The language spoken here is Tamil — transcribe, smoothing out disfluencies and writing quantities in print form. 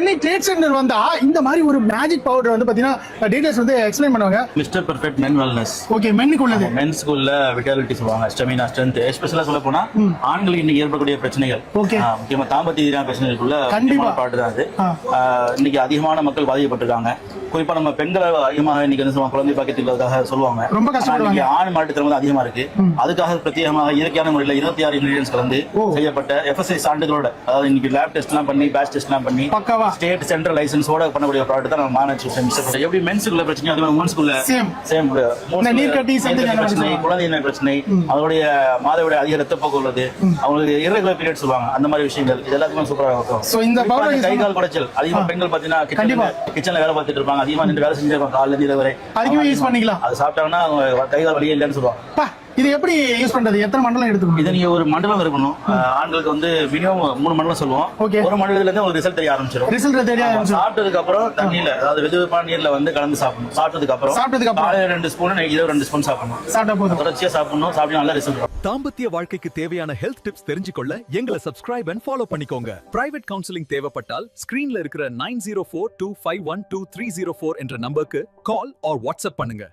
சென்னை ட்ரேட் சென்டர் வந்தா இந்த மாதிரி ஒரு மேஜிக் பவுடர் வந்து பாத்தீங்கன்னா டீடைல்ஸ் வந்து எக்ஸ்பிளைன் பண்ணுவாங்க. Mister perfect men wellness. Okay, மென்னுக்கு உள்ளது. மென்ஸ்க்குள்ள விட்டாலிட்டி சொல்லுவாங்க, ஸ்டெமினா, ஸ்ட்ரென்த். எஸ்பெஷலா சொல்ல போனா ஆண்களுக்கு இன்னைக்கு ஏற்படக்கூடிய பிரச்சனைகள், முக்கியமா தாம்பத்திய ரீதியான பிரச்சனைகளுக்குள்ள முக்கியமான பாட்டு தான் அது. இன்னைக்கு அதிகமான மக்கள் பாதிக்கப்பட்டிருக்காங்க. குறிப்பா நம்ம பெண்கள் அதிகமாக இன்னைக்கு வந்து குழந்தை பாக்கியத்துக்காக சொல்லுவாங்க. ரொம்ப கஷ்டப்படுவாங்க. ஆண் மாற்றுத்திறன் வந்து அதிகமா இருக்கு. அதுக்காக பிரத்யேகமாக இயற்கையான முறையில் 26 இன்கிரீடியன்ஸ் கலந்து செய்யப்பட்ட FSI சான்றிதழோட, அதாவது இன்னைக்கு லேப் டெஸ்ட் எல்லாம் பண்ணி பேட்ச் டெஸ்ட் எல்லாம் பண்ணி ஸ்டேட் சென்ட்ரல் லைசன்ஸோட பண்ணக்கூடிய ப்ராடக்ட் தான் நம்ம மாநகராட்சி. எப்படி மென்ஸ்க்குள்ள பிரச்சனை அது உமன்ஸ்க்குள்ள சேம் பிரச்சனை, குழந்தை பிரச்சனை, அவங்களுடைய மாதவிட அதிக ரத்தப்போக்கு உள்ளது, அவங்களுக்கு இரகுலர் பீரியட் சொல்லுவாங்க, அந்த மாதிரி விஷயங்கள் இது எல்லாத்துக்குமே சூப்பரா இருக்கும். கை கால் குடைச்சல் அதிகமா பெண்கள் பாத்தீங்கன்னா கிச்சன்ல வேலை பார்த்துட்டு இருப்பாங்க, அதிகமா நின்று வேலை செஞ்சிருப்பாங்க காலைல இருந்து இரவு வரை. அதுக்குமே யூஸ் பண்ணிக்கலாம். அது சாப்பிட்டாங்கன்னா கை கால் வலியே இல்லைன்னு சொல்லுவாங்க. இது எப்படி யூஸ் பண்றது? எத்தனை மண்டலம் எடுத்துக்கணும்? இது நீங்க ஒரு மண்டலம் இருக்கணும். ஆண்களுக்கு வந்து மினிமம் 3 மண்டலம் சொல்லுவோம். ஒரு மண்டலத்துல இருந்து ஒரு ரிசல்ட் தெரிய ஆரம்பிச்சிடும். சாப்பிட்டதுக்கு அப்புறம் தண்ணியில, அதாவது வெதுவெப்பான நீர்ல வந்து கலந்து சாப்பிடணும். சாப்பிட்டதுக்கு அப்புறம் காலையில 2 ஸ்பூன், நைட்ல 2 ஸ்பூன் சாப்பிடணும். சாப்பிட்டா போதும். தொடர்ச்சியா சாப்பிடணும். சாப்பிட்டா நல்ல ரிசல்ட் வரும். தாம்பத்திய வாழ்க்கைக்கு தேவையான ஹெல்த் டிப்ஸ் தெரிஞ்சுக்கொள்ள எங்களை சப்ஸ்கிரைப் அண்ட் ஃபாலோ பண்ணிக்கோங்க. பிரைவேட் கவுன்சிலிங் தேவைப்பட்டால் ஸ்கிரீன்ல இருக்கிற 9042512304 என்ற நம்பருக்கு கால் ஆர் வாட்ஸ்அப் பண்ணுங்க.